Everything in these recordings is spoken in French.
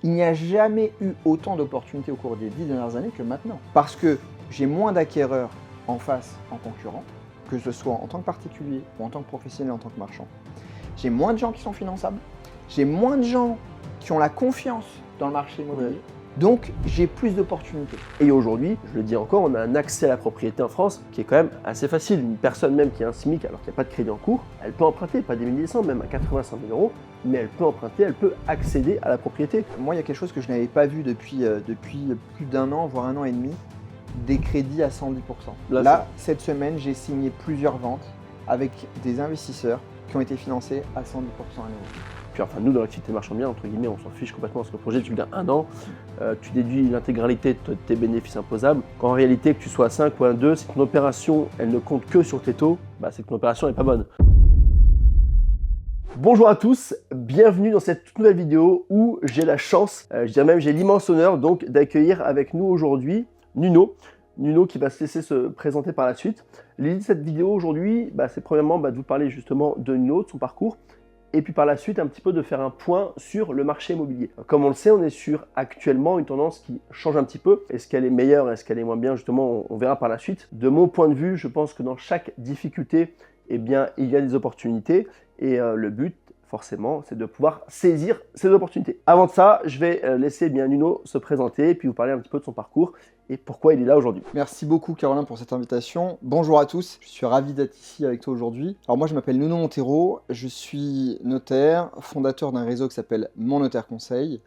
Il n'y a jamais eu autant d'opportunités au cours des 10 dernières années que maintenant. Parce que j'ai moins d'acquéreurs en face, en concurrent, que ce soit en tant que particulier ou en tant que professionnel, en tant que marchand. J'ai moins de gens qui sont finançables, j'ai moins de gens qui ont la confiance dans le marché immobilier. Ouais. Donc, j'ai plus d'opportunités. Et aujourd'hui, je le dis encore, on a un accès à la propriété en France qui est quand même assez facile. Une personne même qui a un SMIC alors qu'il n'y a pas de crédit en cours, elle peut emprunter, pas des milliers de cents, même à 85 000 euros, mais elle peut emprunter, elle peut accéder à la propriété. Moi, il y a quelque chose que je n'avais pas vu depuis plus d'un an, voire un an et demi, des crédits à 110%. Là, cette semaine, j'ai signé plusieurs ventes avec des investisseurs qui ont été financés à 110% à nouveau. Puis enfin, nous, dans l'activité marchand bien, entre guillemets, on s'en fiche complètement parce que le projet, tu le gagnes un an, tu déduis l'intégralité de tes bénéfices imposables. Qu'en réalité, que tu sois à 5 ou à 2, si ton opération, elle ne compte que sur tes taux, c'est que ton opération n'est pas bonne. Bonjour à tous, bienvenue dans cette toute nouvelle vidéo où j'ai la chance, je dirais même j'ai l'immense honneur donc d'accueillir avec nous aujourd'hui Nuno. Nuno qui va se laisser se présenter par la suite. L'idée de cette vidéo aujourd'hui, c'est premièrement de vous parler justement de Nuno, de son parcours, et puis par la suite un petit peu de faire un point sur le marché immobilier. Comme on le sait, on est sur actuellement une tendance qui change un petit peu. Est-ce qu'elle est meilleure, est-ce qu'elle est moins bien, justement on verra par la suite. De mon point de vue, je pense que dans chaque difficulté, il y a des opportunités et le but forcément, c'est de pouvoir saisir ces opportunités. Avant de ça, je vais laisser Nuno se présenter et puis vous parler un petit peu de son parcours et pourquoi il est là aujourd'hui. Merci beaucoup Caroline pour cette invitation. Bonjour à tous, je suis ravi d'être ici avec toi aujourd'hui. Alors moi je m'appelle Nuno Montero, je suis notaire, fondateur d'un réseau qui s'appelle Mon Notaire Conseil.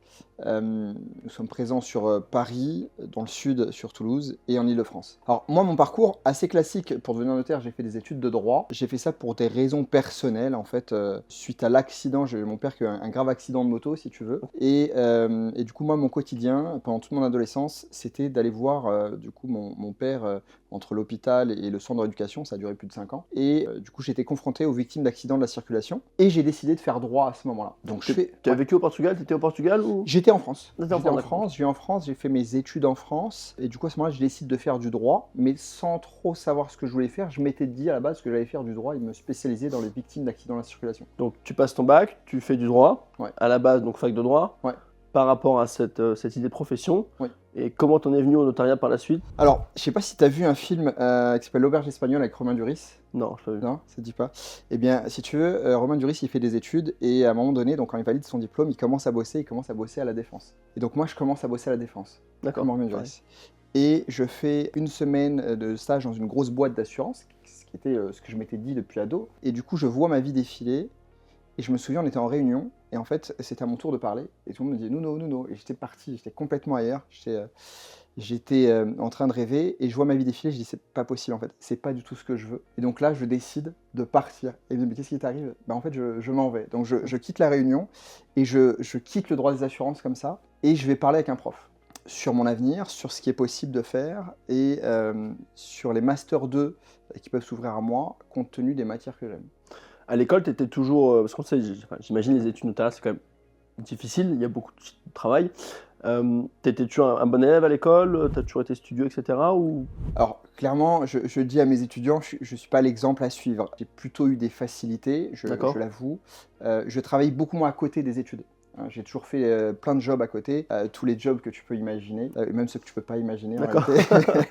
Nous sommes présents sur Paris, dans le sud, sur Toulouse et en Ile-de-France. Alors moi mon parcours assez classique pour devenir notaire, j'ai fait des études de droit. J'ai fait ça pour des raisons personnelles en fait. Suite à l'accident, j'ai eu mon père qui a eu un grave accident de moto si tu veux. Et du coup moi mon quotidien, pendant toute mon adolescence, c'était d'aller voir du coup mon père entre l'hôpital et le centre de rééducation, ça a duré plus de 5 ans. Et du coup j'étais confronté aux victimes d'accidents de la circulation et j'ai décidé de faire droit à ce moment-là. Donc tu as vécu au Portugal, tu étais au Portugal ou... J'étais en France. J'étais en France, j'ai fait mes études en France. Et du coup, à ce moment-là, je décide de faire du droit, mais sans trop savoir ce que je voulais faire. Je m'étais dit à la base que j'allais faire du droit et me spécialiser dans les victimes d'accidents de la circulation. Donc, tu passes ton bac, tu fais du droit, à la base, donc fac de droit. Ouais. Par rapport à cette idée de profession. Oui. Et comment t'en es venu au notariat par la suite? Alors, je sais pas si tu as vu un film qui s'appelle L'Auberge espagnole avec Romain Duris. Non, je l'ai pas vu. Non, ça te dit pas. Eh bien, si tu veux, Romain Duris, il fait des études et à un moment donné, donc quand il valide son diplôme, il commence à bosser à la Défense. Et donc moi, je commence à bosser à la Défense. D'accord. Comme Romain Duris. Ouais. Et je fais une semaine de stage dans une grosse boîte d'assurance, ce qui était ce que je m'étais dit depuis ado. Et du coup, je vois ma vie défiler. Et je me souviens, on était en réunion, et en fait, c'était à mon tour de parler, et tout le monde me disait « Nuno, Nuno », et j'étais parti, j'étais complètement ailleurs, j'étais en train de rêver, et je vois ma vie défiler, je dis « c'est pas possible en fait, c'est pas du tout ce que je veux ». Et donc là, je décide de partir, et je me dis « mais qu'est-ce qui t'arrive ?» En fait, je m'en vais, donc je quitte la réunion, et je quitte le droit des assurances comme ça, et je vais parler avec un prof sur mon avenir, sur ce qui est possible de faire, et sur les Master 2 qui peuvent s'ouvrir à moi, compte tenu des matières que j'aime. À l'école, tu étais toujours... parce qu'on sait, j'imagine les études notariales, c'est quand même difficile, il y a beaucoup de travail. T'étais toujours un bon élève à l'école? Tu as toujours été studieux, etc. ou... Alors, clairement, je dis à mes étudiants, je ne suis pas l'exemple à suivre. J'ai plutôt eu des facilités, je l'avoue. Je travaille beaucoup moins à côté des études. J'ai toujours fait plein de jobs à côté, tous les jobs que tu peux imaginer, même ceux que tu peux pas imaginer en réalité,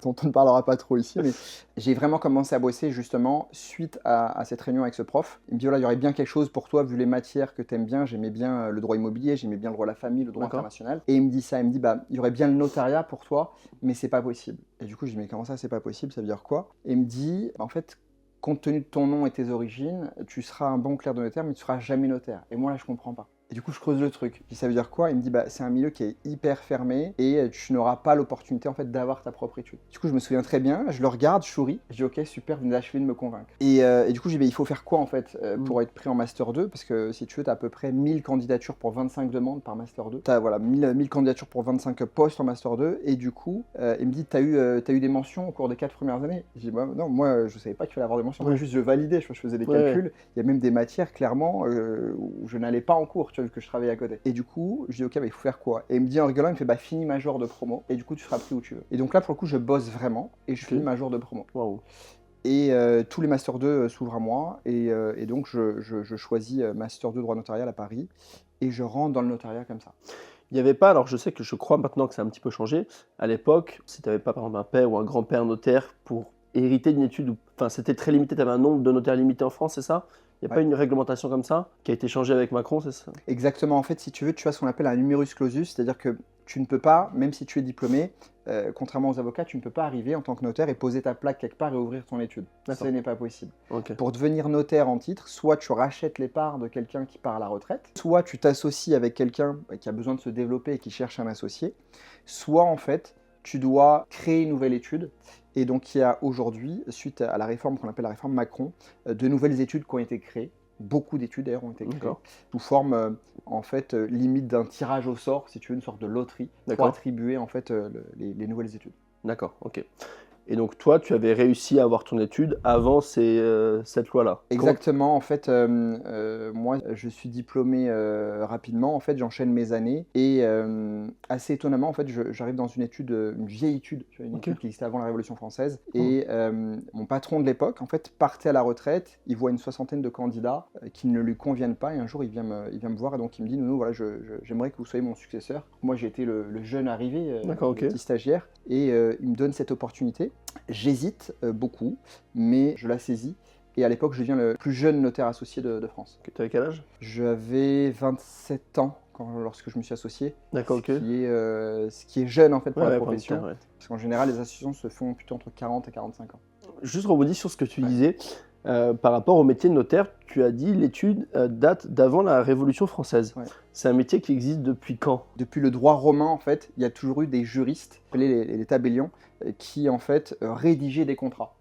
dont on ne parlera pas trop ici, mais j'ai vraiment commencé à bosser justement suite à cette réunion avec ce prof. Il me dit voilà, il y aurait bien quelque chose pour toi vu les matières que tu aimes bien, j'aimais bien le droit immobilier, j'aimais bien le droit de la famille, le droit international, et il me dit ça, il me dit il y aurait bien le notariat pour toi, mais c'est pas possible. Et du coup je dis mais comment ça c'est pas possible, ça veut dire quoi? Et il me dit en fait, compte tenu de ton nom et tes origines, tu seras un bon clerc de notaire, mais tu seras jamais notaire. Et moi là, je comprends pas. Et du coup, je creuse le truc. Et ça veut dire quoi? Il me dit, c'est un milieu qui est hyper fermé et tu n'auras pas l'opportunité en fait d'avoir ta propre étude. Du coup, je me souviens très bien, je le regarde, je souris, je dis, ok, super, vous venez d'achever de me convaincre. Et du coup, je dis, il faut faire quoi en fait pour être pris en Master 2? Parce que si tu veux, tu as à peu près 1000 candidatures pour 25 demandes par Master 2. Tu as voilà, 1000 candidatures pour 25 postes en Master 2. Et du coup, il me dit, tu as eu des mentions au cours des 4 premières années? Je dis, non, moi, je savais pas qu'il fallait avoir des mentions. Moi, juste, je validais, je faisais des calculs. Il y a même des matières, clairement, où je n'allais pas en cours, tu vois, vu que je travaillais à côté. Et du coup, je dis ok, il faut faire quoi? Et il me dit en rigolant, il me fait finis major de promo et du coup tu seras pris où tu veux. Et donc là pour le coup je bosse vraiment et je finis major de promo. Wow. Et tous les Master 2 s'ouvrent à moi et donc je choisis Master 2 droit notarial à Paris et je rentre dans le notariat comme ça. Il n'y avait pas, alors je crois maintenant que ça a un petit peu changé. À l'époque, si tu n'avais pas par exemple un père ou un grand-père notaire pour hériter d'une étude, enfin c'était très limité, tu avais un nombre de notaires limité en France, c'est ça? Il n'y a pas une réglementation comme ça qui a été changée avec Macron, c'est ça? Exactement, en fait, si tu veux, tu as ce qu'on appelle un numerus clausus, c'est-à-dire que tu ne peux pas, même si tu es diplômé, contrairement aux avocats, tu ne peux pas arriver en tant que notaire et poser ta plaque quelque part et ouvrir ton étude. Ce n'est pas possible. Okay. Pour devenir notaire en titre, soit tu rachètes les parts de quelqu'un qui part à la retraite, soit tu t'associes avec quelqu'un qui a besoin de se développer et qui cherche un associé, soit en fait, tu dois créer une nouvelle étude. Et donc il y a aujourd'hui, suite à la réforme qu'on appelle la réforme Macron, de nouvelles études qui ont été créées. Beaucoup d'études d'ailleurs ont été créées sous forme en fait limite d'un tirage au sort, si tu veux, une sorte de loterie pour attribuer en fait les nouvelles études. D'accord, ok. Et donc toi, tu avais réussi à avoir ton étude avant cette loi-là. Exactement. En fait, moi, je suis diplômé rapidement. En fait, j'enchaîne mes années et assez étonnamment, en fait, j'arrive dans une étude, une vieille étude, une étude qui existait avant la Révolution française. Et mon patron de l'époque, en fait, partait à la retraite. Il voit une soixantaine de candidats qui ne lui conviennent pas. Et un jour, il vient me voir et donc il me dit, Nounou, voilà, j'aimerais que vous soyez mon successeur. Moi, j'ai été le jeune arrivé, le petit stagiaire, et il me donne cette opportunité. J'hésite beaucoup, mais je la saisis. Et à l'époque, je deviens le plus jeune notaire associé de France. Tu avais quel âge? J'avais 27 ans lorsque je me suis associé. D'accord, ok. Ce qui est jeune en fait pour la profession. Parce qu'en général, les associations se font plutôt entre 40 et 45 ans. Juste rebondir sur ce que tu disais. Par rapport au métier de notaire, tu as dit l'étude date d'avant la Révolution française. C'est un métier qui existe depuis quand? Depuis le droit romain, en fait, il y a toujours eu des juristes, appelés les tabellions, qui en fait rédigeaient des contrats.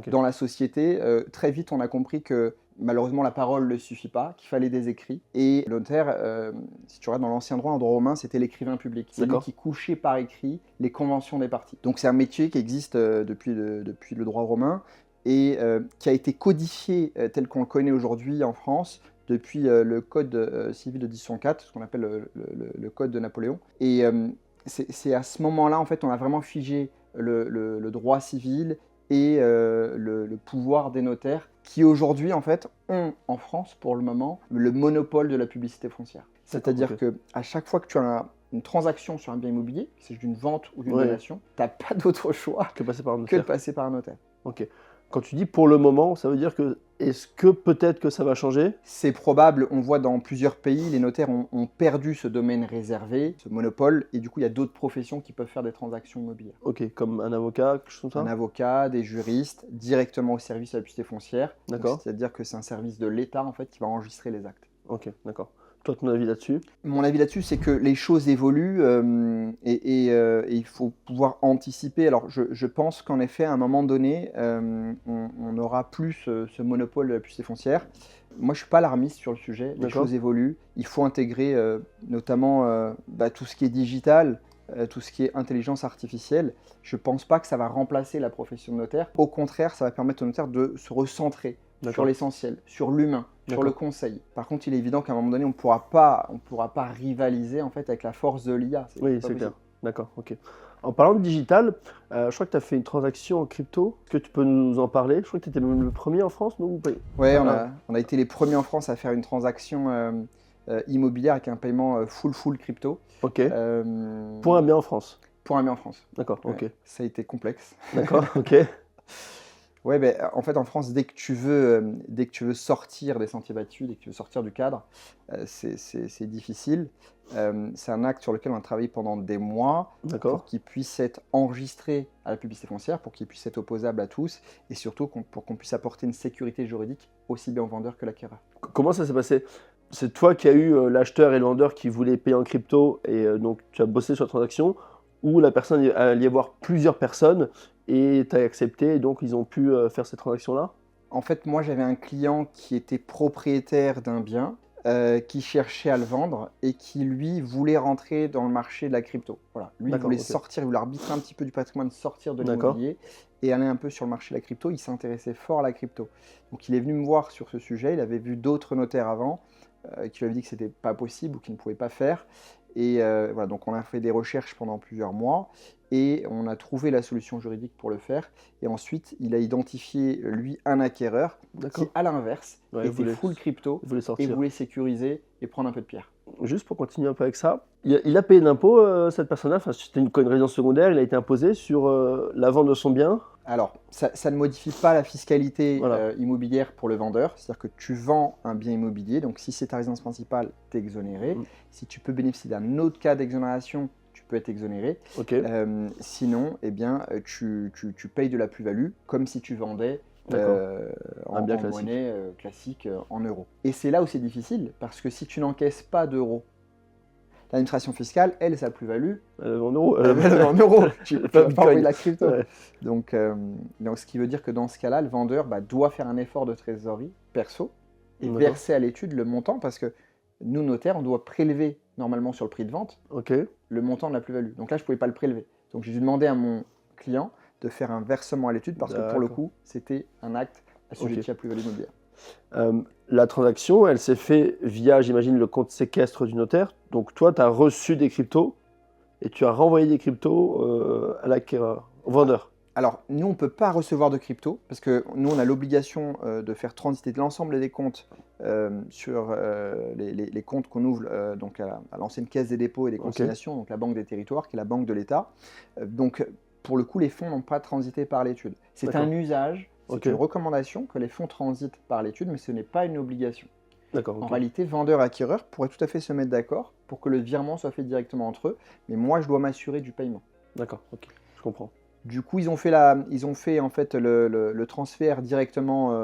Dans la société, très vite, on a compris que malheureusement la parole ne suffit pas, qu'il fallait des écrits. Et le notaire, si tu regardes dans l'ancien droit, en droit romain, c'était l'écrivain public. C'est lui qui couchait par écrit les conventions des parties. Donc c'est un métier qui existe depuis le droit romain et qui a été codifié tel qu'on le connaît aujourd'hui en France depuis le code civil de 1804, ce qu'on appelle le code de Napoléon. Et c'est à ce moment-là, en fait, on a vraiment figé le droit civil et le pouvoir des notaires qui aujourd'hui, en fait, ont en France, pour le moment, le monopole de la publicité foncière. C'est-à-dire qu'à chaque fois que tu as une transaction sur un bien immobilier, que c'est d'une vente ou d'une donation, tu n'as pas d'autre choix que de passer par un notaire. Ok. Quand tu dis pour le moment, ça veut dire que est-ce que peut-être que ça va changer? C'est probable, on voit dans plusieurs pays, les notaires ont perdu ce domaine réservé, ce monopole, et du coup il y a d'autres professions qui peuvent faire des transactions immobilières. Ok, comme un avocat, quelque chose comme ça? Un avocat, des juristes, directement au service de la publicité foncière. D'accord. C'est-à-dire que c'est un service de l'État en fait qui va enregistrer les actes. Ok, d'accord. Toi, ton avis là-dessus? Mon avis là-dessus, c'est que les choses évoluent et il faut pouvoir anticiper. Alors, je pense qu'en effet, à un moment donné, on n'aura plus ce monopole de la publicité foncière. Moi, je ne suis pas alarmiste sur le sujet. Les choses évoluent. Il faut intégrer notamment tout ce qui est digital, tout ce qui est intelligence artificielle. Je ne pense pas que ça va remplacer la profession de notaire. Au contraire, ça va permettre au notaire de se recentrer sur l'essentiel, sur l'humain, sur le conseil. Par contre, il est évident qu'à un moment donné, on ne pourra pas rivaliser en fait avec la force de l'IA. Oui, c'est clair. D'accord, ok. En parlant de digital, je crois que tu as fait une transaction en crypto. Est-ce que tu peux nous en parler? Je crois que tu étais même le premier en France, non? Oui, on a été les premiers en France à faire une transaction immobilière avec un paiement full crypto. Ok. Pour un bien en France? Pour un bien en France. D'accord, ok. Ça a été complexe. D'accord, ok. Ouais, ben, en fait, en France, dès que tu veux sortir des sentiers battus, dès que tu veux sortir du cadre, c'est difficile. C'est un acte sur lequel on a travaillé pendant des mois pour qu'il puisse être enregistré à la publicité foncière, pour qu'il puisse être opposable à tous et surtout pour qu'on puisse apporter une sécurité juridique aussi bien au vendeur que l'acquéreur. Comment ça s'est passé? C'est toi qui as eu l'acheteur et le vendeur qui voulaient payer en crypto et donc tu as bossé sur la transaction, ou la personne allait y avoir plusieurs personnes et tu as accepté et donc ils ont pu faire cette transaction-là? En fait, moi j'avais un client qui était propriétaire d'un bien, qui cherchait à le vendre et qui lui voulait rentrer dans le marché de la crypto. Voilà. Lui il voulait sortir, il voulait arbitrer un petit peu du patrimoine, sortir de l'immobilier et aller un peu sur le marché de la crypto. Il s'intéressait fort à la crypto. Donc il est venu me voir sur ce sujet, il avait vu d'autres notaires avant qui lui avaient dit que c'était pas possible ou qu'il ne pouvait pas faire. Et voilà, donc on a fait des recherches pendant plusieurs mois et on a trouvé la solution juridique pour le faire. Et ensuite, il a identifié, lui, un acquéreur qui, à l'inverse, était full crypto et voulait sécuriser et prendre un peu de pierre. Juste pour continuer un peu avec ça, il a payé de l'impôt, cette personne-là, enfin, c'était une résidence secondaire, il a été imposé sur la vente de son bien. Alors, ça ne modifie pas la fiscalité Voilà. immobilière pour le vendeur. C'est-à-dire que tu vends un bien immobilier, donc si c'est ta résidence principale, tu es exonéré. Mm. Si tu peux bénéficier d'un autre cas d'exonération, tu peux être exonéré. Ok, Sinon, eh bien, tu payes de la plus-value comme si tu vendais d'accord. en, Un bien en classique. monnaie classique en euros. Et c'est là où c'est difficile, parce que si tu n'encaisses pas d'euros, l'administration fiscale, elle, sa plus-value, En euros. elle est en euros. Tu Pas vas pas envoyer Bitcoin. la crypto. Ouais. Donc, ce qui veut dire que dans ce cas-là, le vendeur doit faire un effort de trésorerie perso et D'accord. verser à l'étude le montant, parce que nous, notaires, on doit prélever normalement sur le prix de vente Ok, le montant de la plus-value. Donc là, je ne pouvais pas le prélever. Donc j'ai dû demander à mon client de faire un versement à l'étude, parce que pour le d'accord. coup, c'était un acte assujetti à plus-value immobilière. La transaction, elle s'est faite via, j'imagine, le compte séquestre du notaire. Donc toi, tu as reçu des cryptos et tu as renvoyé des cryptos à l'acquéreur, au vendeur. Alors, nous, on ne peut pas recevoir de crypto, parce que nous, on a l'obligation de faire transiter l'ensemble des comptes sur les comptes qu'on ouvre donc à l'ancienne Caisse des dépôts et des consignations, donc la Banque des territoires, qui est la banque de l'État. Donc, pour le coup, les fonds n'ont pas transité par l'étude. C'est D'accord. un usage, c'est Ok. une recommandation que les fonds transitent par l'étude, mais ce n'est pas une obligation. D'accord, En ok. réalité, vendeur et acquéreur pourraient tout à fait se mettre d'accord pour que le virement soit fait directement entre eux, mais moi, je dois m'assurer du paiement. D'accord, ok. Je comprends. Du coup, ils ont fait en fait le transfert directement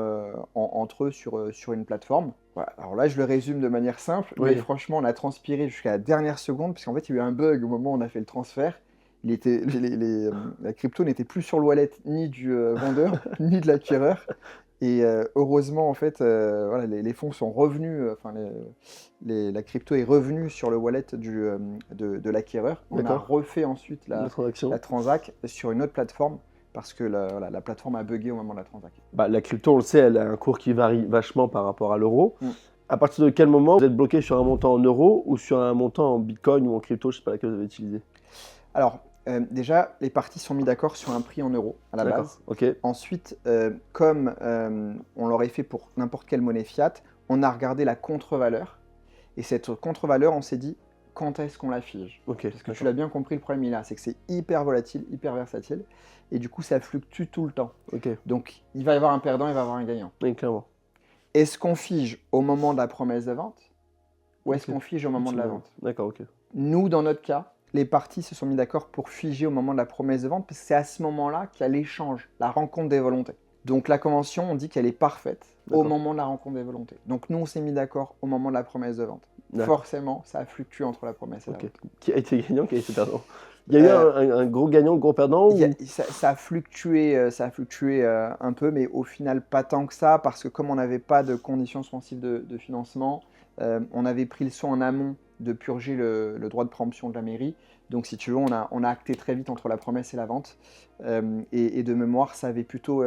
entre eux sur une plateforme. Voilà. Alors là, je le résume de manière simple, Oui. mais franchement, on a transpiré jusqu'à la dernière seconde, puisqu'en fait, il y a eu un bug au moment où on a fait le transfert. La crypto n'était plus sur le wallet ni du vendeur, ni de l'acquéreur. Et heureusement, en fait, voilà, les fonds sont revenus, la crypto est revenue sur le wallet de l'acquéreur. On a D'accord. refait ensuite La transaction. la transac sur une autre plateforme, parce que la plateforme a bugué au moment de la transac. Bah, la crypto, on le sait, elle a un cours qui varie vachement par rapport à l'euro. Mm. À partir de quel moment vous êtes bloqué sur un montant en euros ou sur un montant en bitcoin ou en crypto, je ne sais pas laquelle vous avez utilisé. Alors, déjà, les parties sont mis d'accord sur un prix en euros à la D'accord, base. ok. Ensuite, comme on l'aurait fait pour n'importe quelle monnaie fiat, on a regardé la contre-valeur. Et cette contre-valeur, on s'est dit, quand est-ce qu'on la fige? Ok, Parce que tu d'accord. l'as bien compris, le problème il est là, c'est que c'est hyper volatile, hyper versatile, et du coup ça fluctue tout le temps. Ok, Donc il va y avoir un perdant, il va y avoir un gagnant. oui, clairement. Est-ce qu'on fige au moment de la promesse de vente, ou est-ce Ok. qu'on fige au moment de la vente? D'accord, ok. Nous, dans notre cas, les parties se sont mis d'accord pour figer au moment de la promesse de vente, parce que c'est à ce moment-là qu'il y a l'échange, la rencontre des volontés. Donc la convention, on dit qu'elle est parfaite au D'accord. moment de la rencontre des volontés. Donc nous, on s'est mis d'accord au moment de la promesse de vente. D'accord. Forcément, ça a fluctué entre la promesse et la Ok. vente. Qui a été gagnant, qui a été perdant? Il y a eu un gros gagnant, un gros perdant Ça a fluctué, un peu, mais au final pas tant que ça, parce que comme on n'avait pas de conditions suspensives de financement, on avait pris le soin en amont de purger le droit de préemption de la mairie. Donc si tu veux, on a acté très vite entre la promesse et la vente. Et de mémoire, ça avait plutôt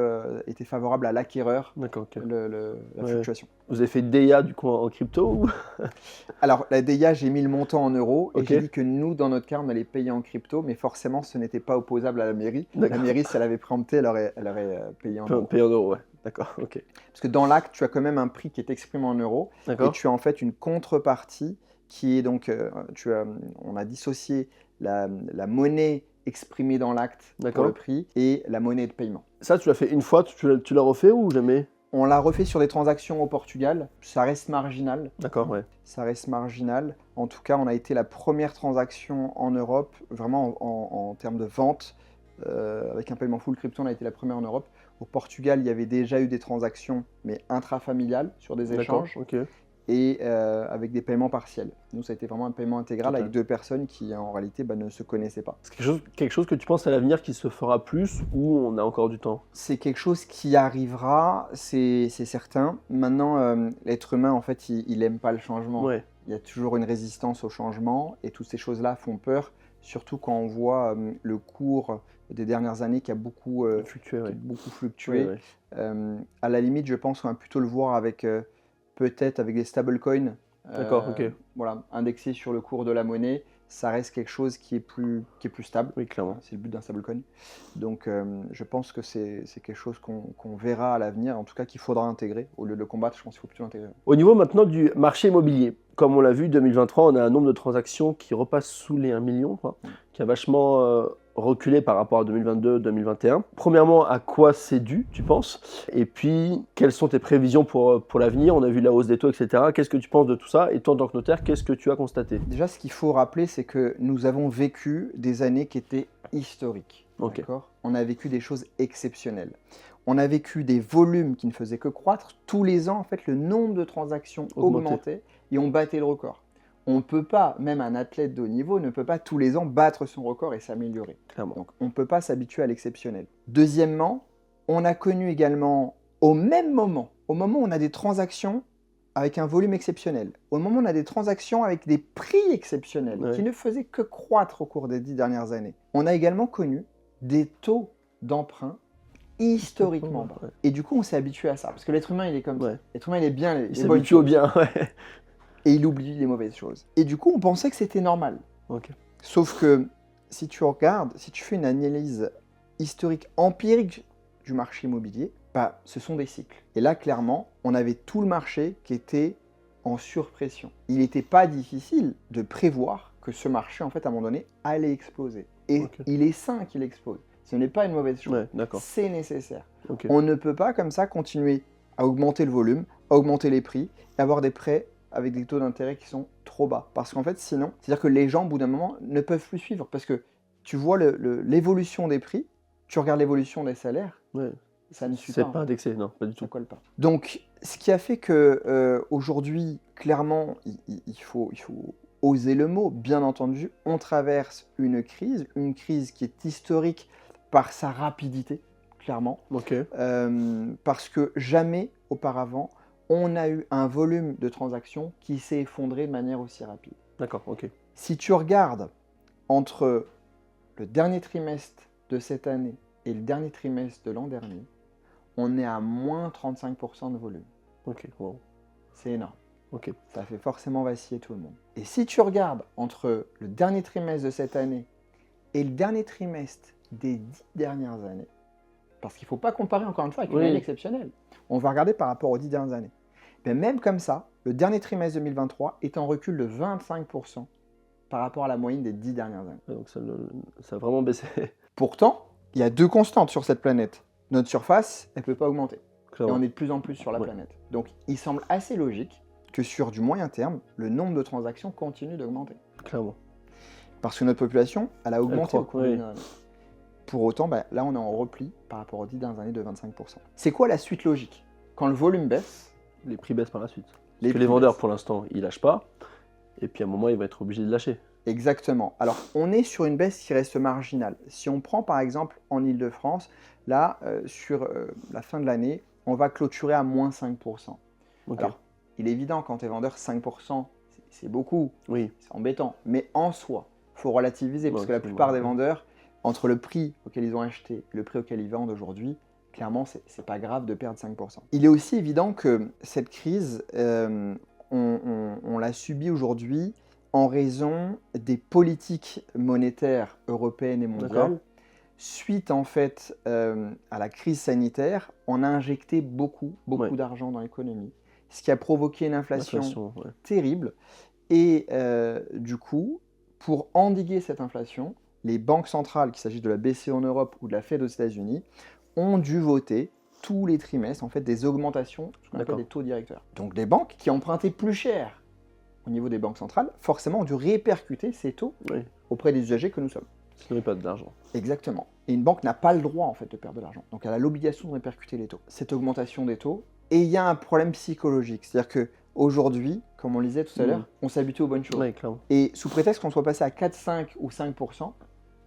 été favorable à l'acquéreur, D'accord, ok. la Ouais. fluctuation. Vous avez fait DEA du coup en crypto ou... Alors, la DIA, j'ai mis le montant en euros et Ok. j'ai dit que nous, dans notre cas, on allait payer en crypto, mais forcément, ce n'était pas opposable à la mairie. La D'accord. mairie, si elle avait préempté, elle aurait payé en euros. Payé en euros, ouais. D'accord, ok. Parce que dans l'acte, tu as quand même un prix qui est exprimé en euros et D'accord. tu as en fait une contrepartie qui est donc, on a dissocié la monnaie exprimée dans l'acte pour D'accord. le prix et la monnaie de paiement. Ça, tu l'as fait une fois, tu l'as refait ou jamais? On l'a refait sur des transactions au Portugal, ça reste marginal. D'accord, ouais. Ça reste marginal. En tout cas, on a été la première transaction en Europe, vraiment en termes de vente, avec un paiement full crypto, on a été la première en Europe. Au Portugal, il y avait déjà eu des transactions, mais intrafamiliales, sur des D'accord, échanges, ok. et avec des paiements partiels. Nous, ça a été vraiment un paiement intégral Total. avec deux personnes qui, en réalité, ne se connaissaient pas. C'est quelque chose que tu penses à l'avenir qui se fera plus ou on a encore du temps? C'est quelque chose qui arrivera, c'est certain. Maintenant, l'être humain, en fait, il n'aime pas le changement. Ouais. Il y a toujours une résistance au changement et toutes ces choses-là font peur, surtout quand on voit le cours des dernières années qui a beaucoup Fluctué, ouais. fluctué. Ouais, ouais. À la limite, je pense qu'on va plutôt le voir avec peut-être avec des stablecoins, D'accord, ok. voilà, indexés sur le cours de la monnaie ça reste quelque chose qui est plus stable. Oui, clairement. C'est le but d'un stablecoin. Donc, je pense que c'est quelque chose qu'on verra à l'avenir, en tout cas qu'il faudra intégrer. Au lieu de le combattre, je pense qu'il faut plutôt l'intégrer. Au niveau maintenant du marché immobilier, comme on l'a vu, 2023, on a un nombre de transactions qui repasse sous les 1 million, quoi, qui a vachement reculé par rapport à 2022-2021. Premièrement, à quoi c'est dû, tu penses? Et puis, quelles sont tes prévisions pour l'avenir? On a vu la hausse des taux, etc. Qu'est-ce que tu penses de tout ça? Et toi, en tant que notaire, qu'est-ce que tu as constaté? Déjà, ce qu'il faut rappeler, c'est que nous avons vécu des années qui étaient historiques. Ok. D'accord ? On a vécu des choses exceptionnelles. On a vécu des volumes qui ne faisaient que croître. Tous les ans, en fait, le nombre de transactions augmentait et on battait le record. On ne peut pas, même un athlète de haut niveau ne peut pas tous les ans battre son record et s'améliorer. Clairement. Donc on ne peut pas s'habituer à l'exceptionnel. Deuxièmement, on a connu également au même moment, au moment où on a des transactions avec un volume exceptionnel, au moment où on a des transactions avec des prix exceptionnels qui ne faisaient que croître au cours des 10 dernières années, on a également connu des taux d'emprunt historiquement bas. Et du coup, on s'est habitué à ça, parce que l'être humain, il est comme ça. L'être humain, il est bien les bonnes choses. Bien, Et il oublie les mauvaises choses. Et du coup, on pensait que c'était normal. Sauf que si tu regardes, si tu fais une analyse historique, empirique du marché immobilier, bah, ce sont des cycles. Et là, clairement, on avait tout le marché qui était en surpression. Il n'était pas difficile de prévoir que ce marché, en fait, à un moment donné, allait exploser. Et il est sain qu'il explose. Ce n'est pas une mauvaise chose. C'est nécessaire. On ne peut pas, comme ça, continuer à augmenter le volume, à augmenter les prix et avoir des prêts avec des taux d'intérêt qui sont trop bas. Parce qu'en fait, sinon, c'est-à-dire que les gens, au bout d'un moment, ne peuvent plus suivre. Parce que tu vois l'évolution des prix, tu regardes l'évolution des salaires, ça ne suit pas. C'est pas indexé, non, pas du tout. Ça colle pas. Donc, ce qui a fait que aujourd'hui, clairement, il faut oser le mot, bien entendu, on traverse une crise qui est historique par sa rapidité, clairement. Parce que jamais auparavant, on a eu un volume de transactions qui s'est effondré de manière aussi rapide. Si tu regardes entre le dernier trimestre de cette année et le dernier trimestre de l'an dernier, on est à moins 35% de volume. C'est énorme. Ça fait forcément vaciller tout le monde. Et si tu regardes entre le dernier trimestre de cette année et le dernier trimestre des 10 dernières années, parce qu'il ne faut pas comparer encore une fois avec une année exceptionnelle, on va regarder par rapport aux 10 dernières années. Mais même comme ça, le dernier trimestre 2023 est en recul de 25% par rapport à la moyenne des 10 dernières années. Donc ça a vraiment baissé. Pourtant, il y a deux constantes sur cette planète. Notre surface, elle ne peut pas augmenter. Et on est de plus en plus sur la planète. Donc il semble assez logique que sur du moyen terme, le nombre de transactions continue d'augmenter. Parce que notre population, elle a augmenté au cours des dernières années. Pour autant, là, on est en repli par rapport aux 10 dernières années de 25%. C'est quoi la suite logique? Quand le volume baisse, les prix baissent par la suite. Parce que les vendeurs, pour l'instant, ils lâchent pas. Et puis à un moment, ils vont être obligés de lâcher. Exactement. Alors, on est sur une baisse qui reste marginale. Si on prend par exemple en Ile-de-France, là, sur la fin de l'année, on va clôturer à moins 5%. Alors, il est évident, quand tu es vendeur, 5%, c'est beaucoup. C'est embêtant. Mais en soi, il faut relativiser. Parce que la plupart des vendeurs, entre le prix auquel ils ont acheté et le prix auquel ils vendent aujourd'hui, clairement, c'est pas grave de perdre 5%. Il est aussi évident que cette crise, on l'a subie aujourd'hui en raison des politiques monétaires européennes et mondiales. Suite en fait à la crise sanitaire, on a injecté beaucoup d'argent dans l'économie, ce qui a provoqué une inflation terrible. Et du coup, pour endiguer cette inflation, les banques centrales, qu'il s'agisse de la BCE en Europe ou de la Fed aux États-Unis, ont dû voter tous les trimestres en fait, des augmentations, ce qu'on appelle des taux directeurs. Donc des banques qui empruntaient plus cher au niveau des banques centrales, forcément ont dû répercuter ces taux auprès des usagers que nous sommes. Ce n'est pas de l'argent. Exactement. Et une banque n'a pas le droit en fait, de perdre de l'argent. Donc elle a l'obligation de répercuter les taux. Cette augmentation des taux, et il y a un problème psychologique. C'est-à-dire qu'aujourd'hui, comme on le disait tout à l'heure, on s'habitue aux bonnes choses. Et sous prétexte qu'on soit passé à 4, 5 ou 5%,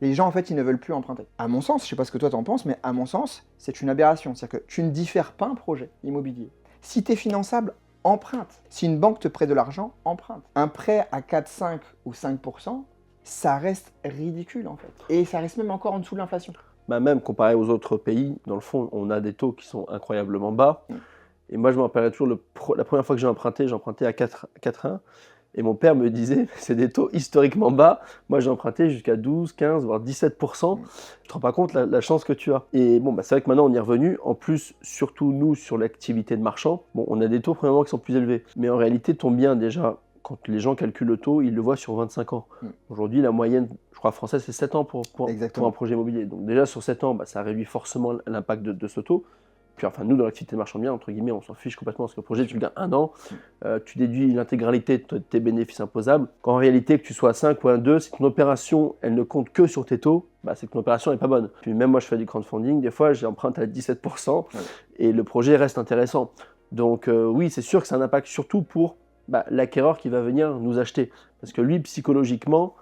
les gens, en fait, ils ne veulent plus emprunter. À mon sens, je ne sais pas ce que toi t'en penses, mais à mon sens, c'est une aberration. C'est-à-dire que tu ne diffères pas un projet immobilier. Si tu es finançable, emprunte. Si une banque te prête de l'argent, emprunte. Un prêt à 4, 5 ou 5%, ça reste ridicule, en fait. Et ça reste même encore en dessous de l'inflation. Même comparé aux autres pays, dans le fond, on a des taux qui sont incroyablement bas. Et moi, je me rappellerai toujours, la première fois que j'ai emprunté à 4,1. Et mon père me disait, c'est des taux historiquement bas. Moi, j'ai emprunté jusqu'à 12, 15, voire 17%. Tu te rends pas compte la chance que tu as. Et bon, c'est vrai que maintenant, on y est revenu. En plus, surtout nous, sur l'activité de marchand, bon, on a des taux premièrement qui sont plus élevés. Mais en réalité, ton bien, déjà, quand les gens calculent le taux, ils le voient sur 25 ans. Aujourd'hui, la moyenne, je crois, française, c'est 7 ans pour un projet immobilier. Donc déjà, sur 7 ans, ça réduit forcément l'impact de ce taux. Puis enfin, nous, dans l'activité de marchand bien, entre guillemets, on s'en fiche complètement parce que le projet, tu le gagnes 1 an, tu déduis l'intégralité de tes bénéfices imposables. Qu'en réalité, que tu sois à 5 ou à 2, si ton opération, elle ne compte que sur tes taux, c'est que ton opération n'est pas bonne. Puis même moi, je fais du crowdfunding, des fois, j'emprunte à 17% et le projet reste intéressant. Donc oui, c'est sûr que c'est un impact surtout pour l'acquéreur qui va venir nous acheter. Parce que lui, psychologiquement,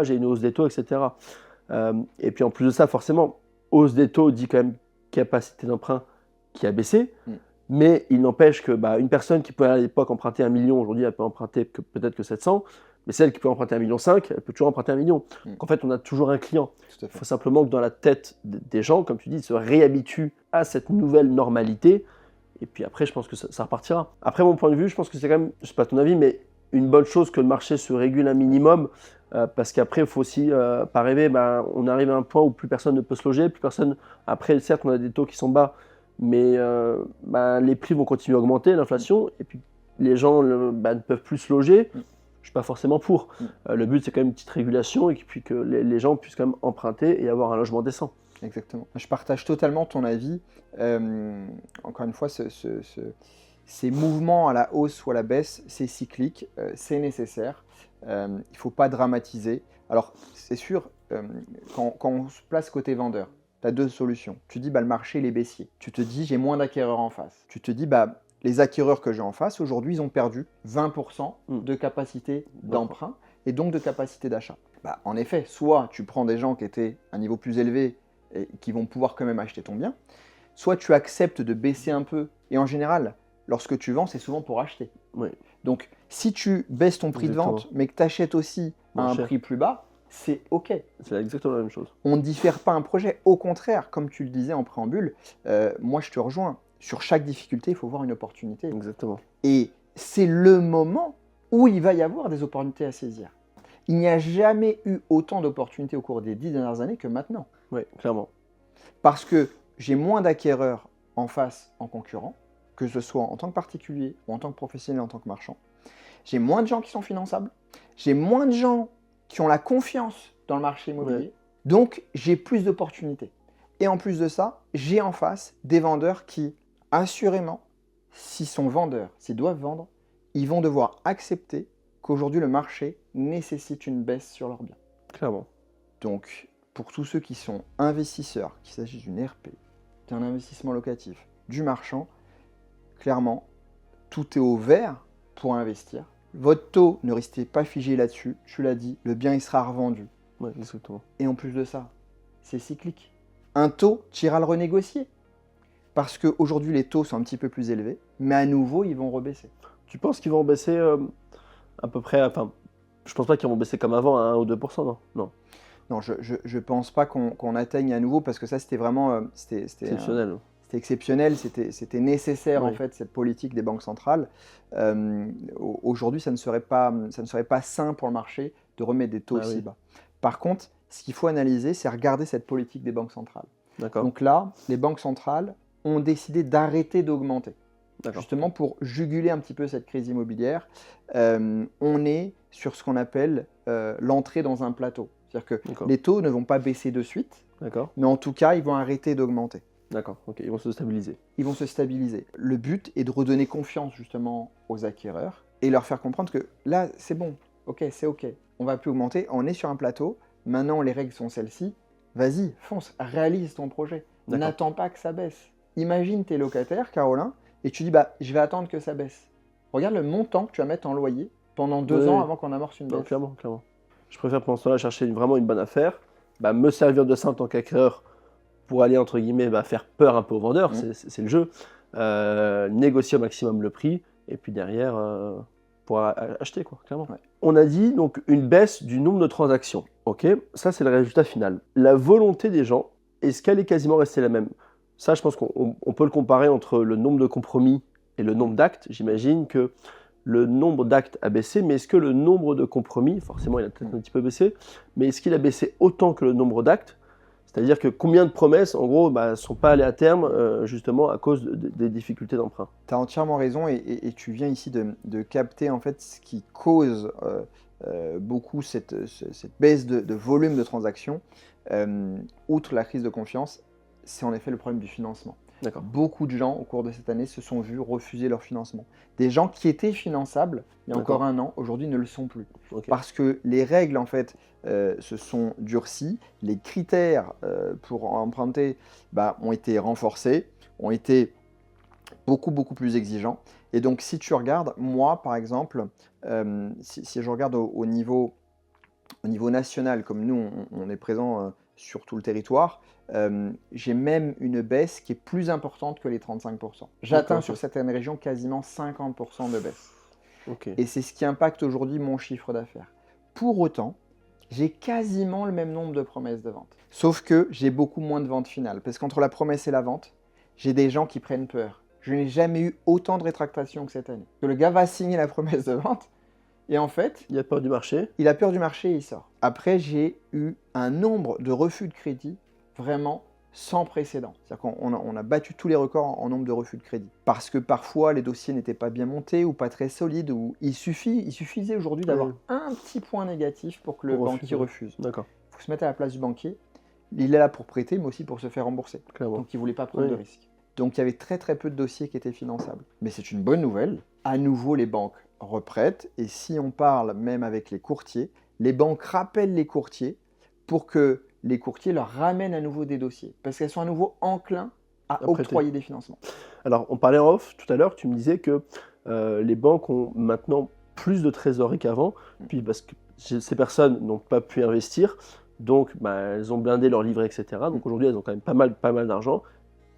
j'ai une hausse des taux, etc. Et puis en plus de ça, forcément, hausse des taux dit quand même capacité d'emprunt qui a baissé, mais il n'empêche que une personne qui pouvait à l'époque emprunter 1 million, aujourd'hui elle peut emprunter peut-être que 700, mais celle qui peut emprunter 1,5 million, elle peut toujours emprunter 1 million. Donc en fait, on a toujours un client. Il faut simplement que dans la tête des gens, comme tu dis, ils se réhabituent à cette nouvelle normalité, et puis après, je pense que ça repartira. Après, mon point de vue, je pense que c'est quand même, je ne sais pas ton avis, mais une bonne chose que le marché se régule un minimum, parce qu'après, il faut aussi pas rêver, on arrive à un point où plus personne ne peut se loger, plus personne. Après, certes, on a des taux qui sont bas, mais les prix vont continuer à augmenter, l'inflation, et puis les gens ne peuvent plus se loger. Je ne suis pas forcément pour. Le but, c'est quand même une petite régulation, et puis que les gens puissent quand même emprunter et avoir un logement décent. Exactement. Je partage totalement ton avis. Encore une fois, ces mouvements à la hausse ou à la baisse, c'est cyclique, c'est nécessaire. Il ne faut pas dramatiser. Alors, c'est sûr, quand on se place côté vendeur, tu as 2 solutions. Tu dis, le marché, il est baissier. Tu te dis, j'ai moins d'acquéreurs en face. Tu te dis, les acquéreurs que j'ai en face, aujourd'hui, ils ont perdu 20% de capacité d'emprunt et donc de capacité d'achat. En effet, soit tu prends des gens qui étaient à un niveau plus élevé et qui vont pouvoir quand même acheter ton bien, soit tu acceptes de baisser un peu. Et en général, lorsque tu vends, c'est souvent pour acheter. Donc, si tu baisses ton prix de vente, mais que tu achètes aussi à un prix plus bas, c'est OK. C'est exactement la même chose. On ne diffère pas un projet. Au contraire, comme tu le disais en préambule, moi je te rejoins. Sur chaque difficulté, il faut voir une opportunité. Exactement. Et c'est le moment où il va y avoir des opportunités à saisir. Il n'y a jamais eu autant d'opportunités au cours des 10 dernières années que maintenant. Oui, clairement. Parce que j'ai moins d'acquéreurs en face en concurrent, que ce soit en tant que particulier ou en tant que professionnel, en tant que marchand. J'ai moins de gens qui sont finançables. J'ai moins de gens qui ont la confiance dans le marché immobilier. Donc, j'ai plus d'opportunités. Et en plus de ça, j'ai en face des vendeurs qui, assurément, s'ils sont vendeurs, s'ils doivent vendre, ils vont devoir accepter qu'aujourd'hui, le marché nécessite une baisse sur leurs biens. Clairement. Donc, pour tous ceux qui sont investisseurs, qu'il s'agisse d'une RP, d'un investissement locatif, du marchand, clairement, tout est au vert pour investir. Votre taux, ne restez pas figé là-dessus. Tu l'as dit, le bien, il sera revendu. Oui, exactement. Et en plus de ça, c'est cyclique. Un taux, tu iras le renégocier. Parce qu'aujourd'hui, les taux sont un petit peu plus élevés, mais à nouveau, ils vont rebaisser. Tu penses qu'ils vont baisser à peu près, je pense pas qu'ils vont baisser comme avant à 1 ou 2%, non? Non. Non, je pense pas qu'on atteigne à nouveau, parce que ça, c'était vraiment... c'était exceptionnel. C'était exceptionnel, c'était nécessaire en fait, cette politique des banques centrales. Aujourd'hui, ça ne serait pas sain pour le marché de remettre des taux aussi bas. Par contre, ce qu'il faut analyser, c'est regarder cette politique des banques centrales. Donc là, les banques centrales ont décidé d'arrêter d'augmenter, justement pour juguler un petit peu cette crise immobilière. On est sur ce qu'on appelle l'entrée dans un plateau. C'est-à-dire que les taux ne vont pas baisser de suite, mais en tout cas, ils vont arrêter d'augmenter. D'accord, ok, ils vont se stabiliser. Ils vont se stabiliser. Le but est de redonner confiance justement aux acquéreurs et leur faire comprendre que là, c'est bon, c'est ok, on va plus augmenter, on est sur un plateau, maintenant les règles sont celles-ci, vas-y, fonce, réalise ton projet, n'attends pas que ça baisse. Imagine tes locataires, Caroline, et tu dis, je vais attendre que ça baisse. Regarde le montant que tu vas mettre en loyer pendant 2 ans avant qu'on amorce une baisse. Clairement. Je préfère pendant ce temps-là chercher vraiment une bonne affaire, me servir de ça en tant qu'acquéreur, pour aller, entre guillemets, faire peur un peu aux vendeurs, c'est le jeu, négocier au maximum le prix, et puis derrière, pour acheter, quoi, clairement. On a dit, donc, une baisse du nombre de transactions, ok? Ça, c'est le résultat final. La volonté des gens, est-ce qu'elle est quasiment restée la même? Ça, je pense qu'on peut le comparer entre le nombre de compromis et le nombre d'actes. J'imagine que le nombre d'actes a baissé, mais est-ce que le nombre de compromis, forcément il a peut-être un petit peu baissé, mais est-ce qu'il a baissé autant que le nombre d'actes? C'est-à-dire que combien de promesses, en gros, ne sont pas allées à terme, justement, à cause des difficultés d'emprunt? Tu as entièrement raison et tu viens ici de capter en fait ce qui cause beaucoup cette baisse de volume de transactions. Outre la crise de confiance, c'est en effet le problème du financement. D'accord. Beaucoup de gens, au cours de cette année, se sont vus refuser leur financement. Des gens qui étaient finançables il y a encore un an, aujourd'hui ne le sont plus. Ok. Parce que les règles, en fait, se sont durcies, les critères pour emprunter ont été renforcés, ont été beaucoup plus exigeants. Et donc, si tu regardes, moi, par exemple, si je regarde au niveau national, comme nous, on est présent sur tout le territoire, j'ai même une baisse qui est plus importante que les 35%. J'atteins sur certaines régions quasiment 50% de baisse. Okay. Et c'est ce qui impacte aujourd'hui mon chiffre d'affaires. Pour autant, j'ai quasiment le même nombre de promesses de vente. Sauf que j'ai beaucoup moins de ventes finales. Parce qu'entre la promesse et la vente, j'ai des gens qui prennent peur. Je n'ai jamais eu autant de rétractations que cette année. Que le gars va signer la promesse de vente, et en fait, il a peur du marché. Il a peur du marché et il sort. Après, j'ai eu un nombre de refus de crédit vraiment sans précédent. C'est-à-dire qu'on a battu tous les records en nombre de refus de crédit. Parce que parfois, les dossiers n'étaient pas bien montés ou pas très solides. Ou il suffisait aujourd'hui d'avoir un petit point négatif pour que le banquier refuse. D'accord. Il faut se mettre à la place du banquier. Il est là pour prêter, mais aussi pour se faire rembourser. Clairement. Donc, il ne voulait pas prendre de risques. Donc, il y avait très peu de dossiers qui étaient finançables. Mais c'est une bonne nouvelle. À nouveau, les banques reprêtent. Et si on parle même avec les courtiers, les banques rappellent les courtiers pour que les courtiers leur ramènent à nouveau des dossiers. Parce qu'elles sont à nouveau enclins à octroyer des financements. Alors, on parlait en off tout à l'heure, tu me disais que les banques ont maintenant plus de trésorerie qu'avant, puis parce que ces personnes n'ont pas pu investir, donc elles ont blindé leur livret, etc. Donc aujourd'hui, elles ont quand même pas mal d'argent.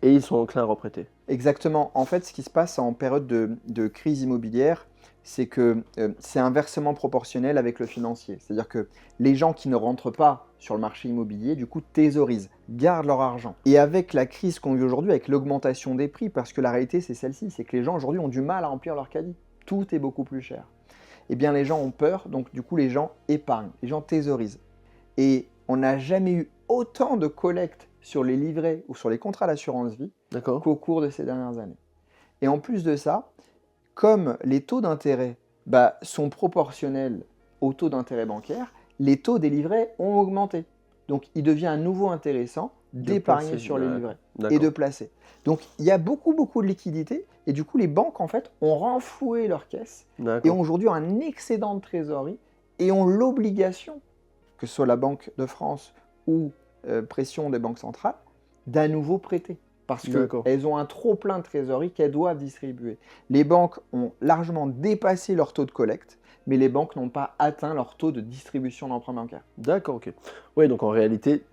Et ils sont enclins à reprêter. Exactement. En fait, ce qui se passe en période de crise immobilière, c'est que c'est inversement proportionnel avec le financier. C'est-à-dire que les gens qui ne rentrent pas sur le marché immobilier, du coup, thésaurisent, gardent leur argent. Et avec la crise qu'on vit aujourd'hui, avec l'augmentation des prix, parce que la réalité, c'est celle-ci, c'est que les gens aujourd'hui ont du mal à remplir leur caddie. Tout est beaucoup plus cher. Eh bien, les gens ont peur, donc du coup, les gens épargnent, les gens thésaurisent. Et on n'a jamais eu autant de collectes sur les livrets ou sur les contrats d'assurance vie qu'au cours de ces dernières années. Et en plus de ça, comme les taux d'intérêt sont proportionnels aux taux d'intérêt bancaire, les taux des livrets ont augmenté. Donc il devient à nouveau intéressant d'épargner sur les livrets et de placer. Donc il y a beaucoup de liquidités et du coup les banques en fait ont renfloué leurs caisses et ont aujourd'hui un excédent de trésorerie et ont l'obligation, que ce soit la Banque de France ou pression des banques centrales, d'à nouveau prêter. Parce qu'elles ont un trop-plein de trésorerie qu'elles doivent distribuer. Les banques ont largement dépassé leur taux de collecte, mais les banques n'ont pas atteint leur taux de distribution d'emprunt bancaire. D'accord, ok. Oui, donc en réalité,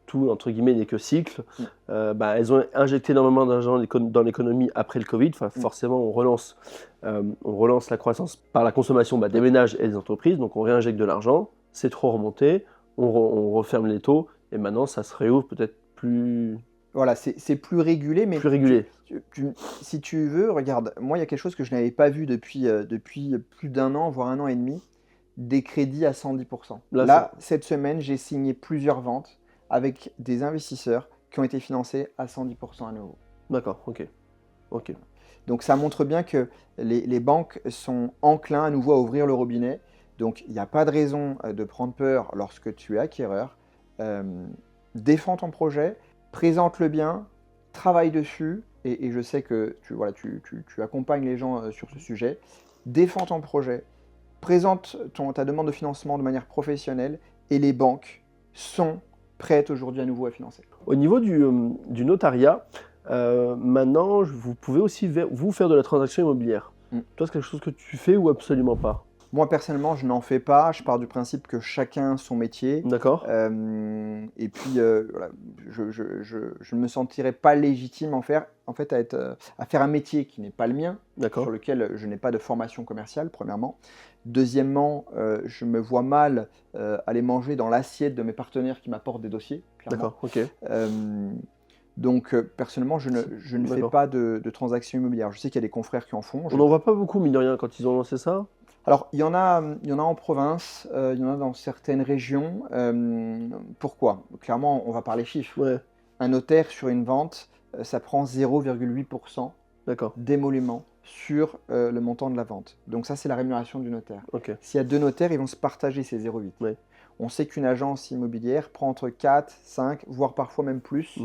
tout, entre guillemets, n'est que cycle. Elles ont injecté énormément d'argent dans l'économie après le Covid. Forcément, on relance la croissance par la consommation des ménages et des entreprises. Donc on réinjecte de l'argent, c'est trop remonté, on referme les taux, et maintenant ça se réouvre peut-être plus... Voilà, c'est plus régulé, mais plus régulé. Si tu veux, regarde, moi il y a quelque chose que je n'avais pas vu depuis plus d'un an, voire un an et demi, des crédits à 110%. Là cette semaine, j'ai signé plusieurs ventes avec des investisseurs qui ont été financés à 110% à nouveau. D'accord, ok. Donc ça montre bien que les banques sont enclins à nouveau à ouvrir le robinet. Donc il n'y a pas de raison de prendre peur lorsque tu es acquéreur. Défends ton projet, présente-le bien, travaille dessus, et je sais que tu accompagnes les gens sur ce sujet. Défends ton projet, présente ta demande de financement de manière professionnelle, et les banques sont prêtes aujourd'hui à nouveau à financer. Au niveau du notariat, maintenant, vous pouvez aussi vous faire de la transaction immobilière. Toi, c'est quelque chose que tu fais ou absolument pas? Moi, personnellement, je n'en fais pas. Je pars du principe que chacun son métier. D'accord. Et puis, voilà, je ne me sentirais pas légitime à faire un métier qui n'est pas le mien, sur lequel je n'ai pas de formation commerciale, premièrement. Deuxièmement, je me vois mal aller manger dans l'assiette de mes partenaires qui m'apportent des dossiers, clairement. D'accord, ok. Donc, personnellement, je ne fais pas de transactions immobilières. Je sais qu'il y a des confrères qui en font. On n'en voit pas beaucoup, mine de rien, quand ils ont lancé ça. Alors, il y en a en province, il y en a dans certaines régions. Pourquoi? Clairement, on va parler chiffres. Ouais, Un notaire sur une vente, ça prend 0,8% d'accord. d'émolument sur le montant de la vente. Donc ça, c'est la rémunération du notaire. Ok. S'il y a deux notaires, ils vont se partager ces 0,8. Ouais. On sait qu'une agence immobilière prend entre 4, 5, voire parfois même plus